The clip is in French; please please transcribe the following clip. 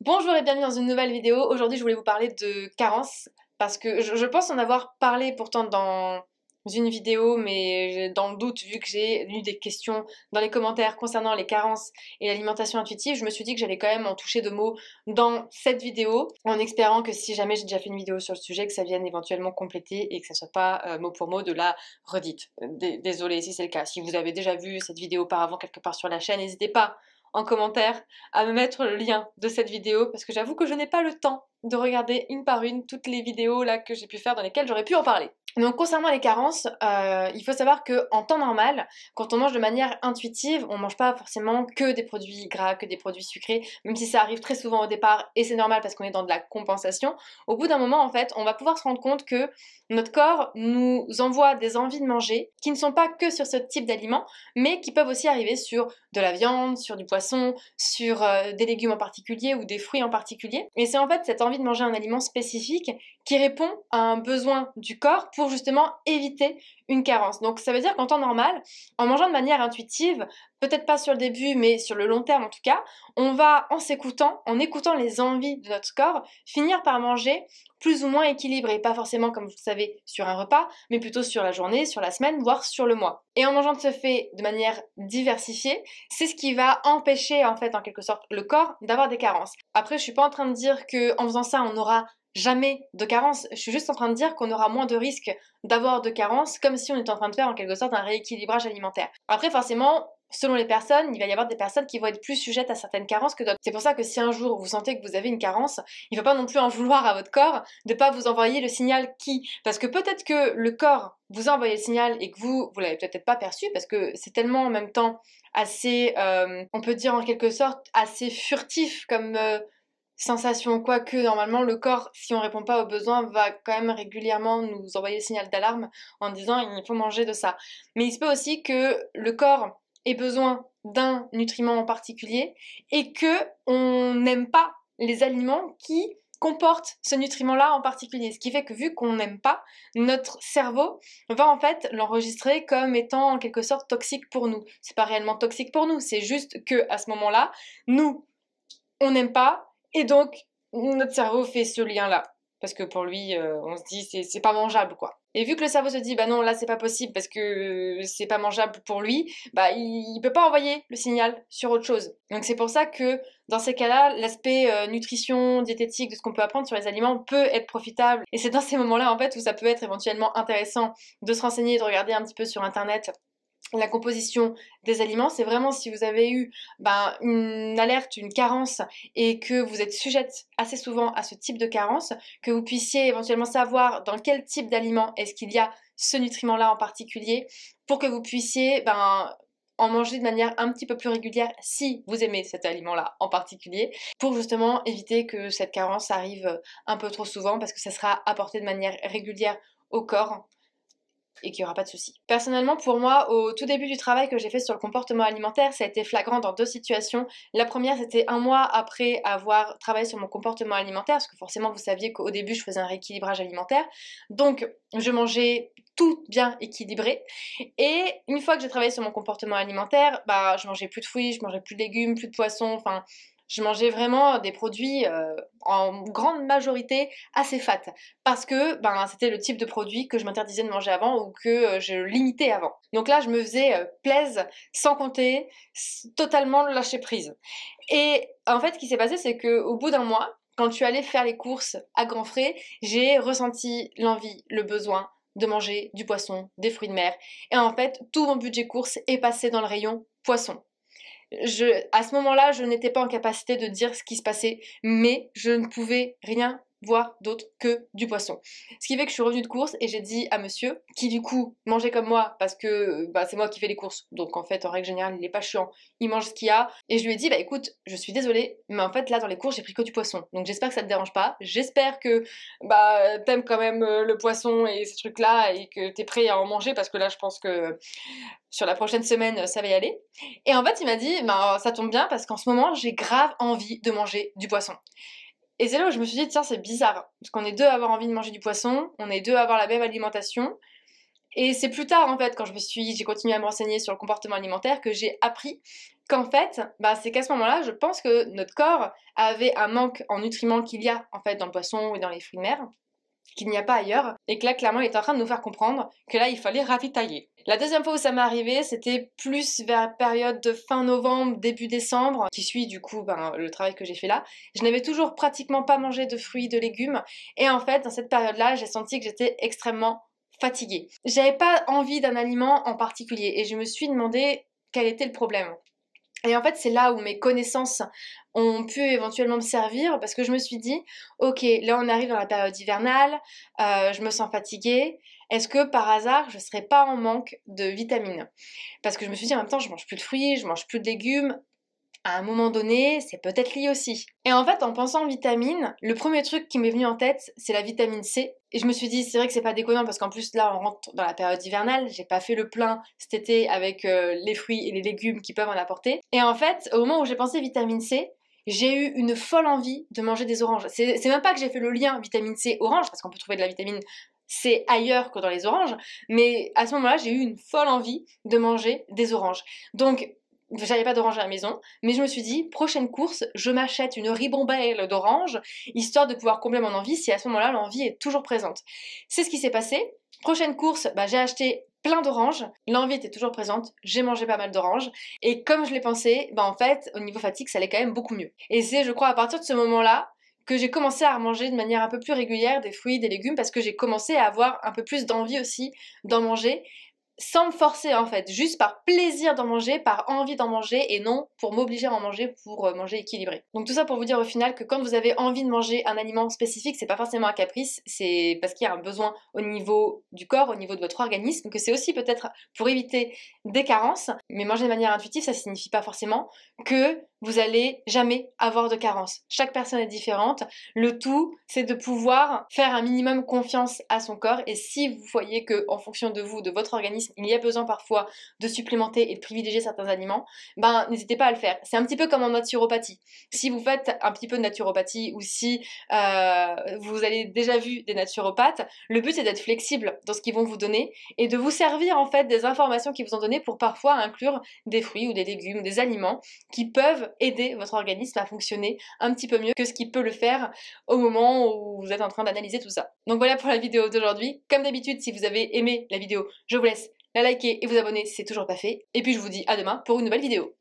Bonjour et bienvenue dans une nouvelle vidéo. Aujourd'hui je voulais vous parler de carence parce que je pense en avoir parlé pourtant dans une vidéo, mais dans le doute, vu que j'ai lu des questions dans les commentaires concernant les carences et l'alimentation intuitive, je me suis dit que j'allais quand même en toucher deux mots dans cette vidéo, en espérant que si jamais j'ai déjà fait une vidéo sur le sujet, que ça vienne éventuellement compléter et que ça soit pas mot pour mot de la redite. Désolée si c'est le cas. Si vous avez déjà vu cette vidéo auparavant quelque part sur la chaîne, n'hésitez pas en commentaire à me mettre le lien de cette vidéo parce que j'avoue que je n'ai pas le temps de regarder une par une toutes les vidéos là que j'ai pu faire dans lesquelles j'aurais pu en parler. Donc concernant les carences, il faut savoir qu'en temps normal, quand on mange de manière intuitive, on mange pas forcément que des produits gras, que des produits sucrés, même si ça arrive très souvent au départ et c'est normal parce qu'on est dans de la compensation. Au bout d'un moment, en fait, on va pouvoir se rendre compte que notre corps nous envoie des envies de manger qui ne sont pas que sur ce type d'aliments, mais qui peuvent aussi arriver sur de la viande, sur du poisson, sur des légumes en particulier ou des fruits en particulier. Et c'est en fait cette envie de manger un aliment spécifique qui répond à un besoin du corps pour justement éviter une carence. Donc ça veut dire qu'en temps normal, en mangeant de manière intuitive, peut-être pas sur le début, mais sur le long terme en tout cas, on va, en s'écoutant, en écoutant les envies de notre corps, finir par manger plus ou moins équilibré. Pas forcément, comme vous le savez, sur un repas, mais plutôt sur la journée, sur la semaine, voire sur le mois. Et en mangeant de ce fait de manière diversifiée, c'est ce qui va empêcher, en fait, en quelque sorte, le corps d'avoir des carences. Après, je suis pas en train de dire qu'en faisant ça, on n'aura jamais de carence. Je suis juste en train de dire qu'on aura moins de risques d'avoir de carence, comme si on était en train de faire en quelque sorte un rééquilibrage alimentaire. Après, forcément, selon les personnes, il va y avoir des personnes qui vont être plus sujettes à certaines carences que d'autres. C'est pour ça que si un jour vous sentez que vous avez une carence, il ne faut pas non plus en vouloir à votre corps de ne pas vous envoyer le signal qui. Parce que peut-être que le corps vous a envoyé le signal et que vous l'avez peut-être pas perçu parce que c'est tellement en même temps assez, on peut dire en quelque sorte, assez furtif comme sensation, quoique normalement le corps, si on répond pas aux besoins, va quand même régulièrement nous envoyer le signal d'alarme en disant il faut manger de ça. Mais il se peut aussi que le corps ait besoin d'un nutriment en particulier et que on n'aime pas les aliments qui comportent ce nutriment-là en particulier. Ce qui fait que vu qu'on n'aime pas, notre cerveau va en fait l'enregistrer comme étant en quelque sorte toxique pour nous. C'est pas réellement toxique pour nous, c'est juste que à ce moment-là, nous, on n'aime pas et donc notre cerveau fait ce lien-là. Parce que pour lui, on se dit c'est pas mangeable quoi. Et vu que le cerveau se dit bah non là c'est pas possible parce que c'est pas mangeable pour lui, bah il peut pas envoyer le signal sur autre chose. Donc c'est pour ça que dans ces cas-là, l'aspect nutrition, diététique de ce qu'on peut apprendre sur les aliments peut être profitable. Et c'est dans ces moments-là en fait où ça peut être éventuellement intéressant de se renseigner, de regarder un petit peu sur internet la composition des aliments. C'est vraiment si vous avez eu une alerte, une carence et que vous êtes sujette assez souvent à ce type de carence, que vous puissiez éventuellement savoir dans quel type d'aliment est-ce qu'il y a ce nutriment-là en particulier pour que vous puissiez en manger de manière un petit peu plus régulière si vous aimez cet aliment-là en particulier, pour justement éviter que cette carence arrive un peu trop souvent parce que ça sera apporté de manière régulière au corps et qu'il n'y aura pas de souci. Personnellement, pour moi, au tout début du travail que j'ai fait sur le comportement alimentaire, ça a été flagrant dans deux situations. La première, c'était un mois après avoir travaillé sur mon comportement alimentaire, parce que forcément, vous saviez qu'au début, je faisais un rééquilibrage alimentaire. Donc, je mangeais tout bien équilibré. Et une fois que j'ai travaillé sur mon comportement alimentaire, je mangeais plus de fruits, je mangeais plus de légumes, plus de poissons, enfin... Je mangeais vraiment des produits en grande majorité assez fat parce que c'était le type de produit que je m'interdisais de manger avant ou que je limitais avant. Donc là, je me faisais plaise sans compter, totalement lâcher prise. Et en fait, ce qui s'est passé, c'est qu'au bout d'un mois, quand je suis allée faire les courses à grands frais, j'ai ressenti l'envie, le besoin de manger du poisson, des fruits de mer. Et en fait, tout mon budget course est passé dans le rayon poisson. À ce moment-là, je n'étais pas en capacité de dire ce qui se passait, mais je ne pouvais rien voir d'autre que du poisson. Ce qui fait que je suis revenue de course et j'ai dit à monsieur, qui du coup mangeait comme moi parce que c'est moi qui fais les courses, donc en fait en règle générale il est pas chiant, il mange ce qu'il y a, et je lui ai dit écoute, je suis désolée, mais en fait là dans les courses j'ai pris que du poisson, donc j'espère que ça te dérange pas, j'espère que t'aimes quand même le poisson et ces trucs là et que t'es prêt à en manger parce que là je pense que sur la prochaine semaine ça va y aller. Et en fait il m'a dit ça tombe bien parce qu'en ce moment j'ai grave envie de manger du poisson. Et c'est là où je me suis dit, tiens, c'est bizarre, parce qu'on est deux à avoir envie de manger du poisson, on est deux à avoir la même alimentation, Et c'est plus tard, en fait, quand j'ai continué à me renseigner sur le comportement alimentaire, que j'ai appris qu'en fait, bah, c'est qu'à ce moment-là, je pense que notre corps avait un manque en nutriments qu'il y a, en fait, dans le poisson et dans les fruits de mer, qu'il n'y a pas ailleurs, et que là, clairement, il est en train de nous faire comprendre que là, il fallait ravitailler. La deuxième fois où ça m'est arrivé, c'était plus vers la période de fin novembre, début décembre, qui suit du coup le travail que j'ai fait là. Je n'avais toujours pratiquement pas mangé de fruits, de légumes, et en fait, dans cette période-là, j'ai senti que j'étais extrêmement fatiguée. J'avais pas envie d'un aliment en particulier, et je me suis demandé quel était le problème. Et en fait, c'est là où mes connaissances ont pu éventuellement me servir parce que je me suis dit, ok, là on arrive dans la période hivernale, je me sens fatiguée. Est-ce que par hasard je serais pas en manque de vitamines? Parce que je me suis dit en même temps, je mange plus de fruits, je mange plus de légumes. À un moment donné, c'est peut-être lié aussi. Et en fait, en pensant vitamines, le premier truc qui m'est venu en tête, c'est la vitamine C. Et je me suis dit, c'est vrai que c'est pas déconnant parce qu'en plus là, on rentre dans la période hivernale. J'ai pas fait le plein cet été avec les fruits et les légumes qui peuvent en apporter. Et en fait, au moment où j'ai pensé vitamine C, j'ai eu une folle envie de manger des oranges. C'est même pas que j'ai fait le lien vitamine C orange parce qu'on peut trouver de la vitamine C ailleurs que dans les oranges, mais à ce moment-là, j'ai eu une folle envie de manger des oranges. Donc j'avais pas d'orange à la maison, mais je me suis dit, prochaine course, je m'achète une ribambelle d'oranges, histoire de pouvoir combler mon envie si à ce moment-là l'envie est toujours présente. C'est ce qui s'est passé. Prochaine course, bah, j'ai acheté plein d'oranges, l'envie était toujours présente, j'ai mangé pas mal d'oranges, et comme je l'ai pensé, bah en fait, au niveau fatigue, ça allait quand même beaucoup mieux. Et c'est, je crois, à partir de ce moment-là, que j'ai commencé à manger de manière un peu plus régulière des fruits, des légumes, parce que j'ai commencé à avoir un peu plus d'envie aussi d'en manger, sans me forcer en fait, juste par plaisir d'en manger, par envie d'en manger et non pour m'obliger à en manger pour manger équilibré. Donc tout ça pour vous dire au final que quand vous avez envie de manger un aliment spécifique, c'est pas forcément un caprice, c'est parce qu'il y a un besoin au niveau du corps, au niveau de votre organisme, que c'est aussi peut-être pour éviter des carences, mais manger de manière intuitive, ça signifie pas forcément que vous allez jamais avoir de carence. Chaque personne est différente. Le tout, c'est de pouvoir faire un minimum confiance à son corps. Et si vous voyez que, en fonction de vous, de votre organisme, il y a besoin parfois de supplémenter et de privilégier certains aliments, ben n'hésitez pas à le faire. C'est un petit peu comme en naturopathie. Si vous faites un petit peu de naturopathie ou si vous avez déjà vu des naturopathes, le but c'est d'être flexible dans ce qu'ils vont vous donner et de vous servir en fait des informations qu'ils vous ont données pour parfois inclure des fruits ou des légumes, des aliments qui peuvent aider votre organisme à fonctionner un petit peu mieux que ce qui peut le faire au moment où vous êtes en train d'analyser tout ça. Donc voilà pour la vidéo d'aujourd'hui. Comme d'habitude, si vous avez aimé la vidéo, je vous laisse la liker et vous abonner si c'est toujours pas fait. Et puis je vous dis à demain pour une nouvelle vidéo.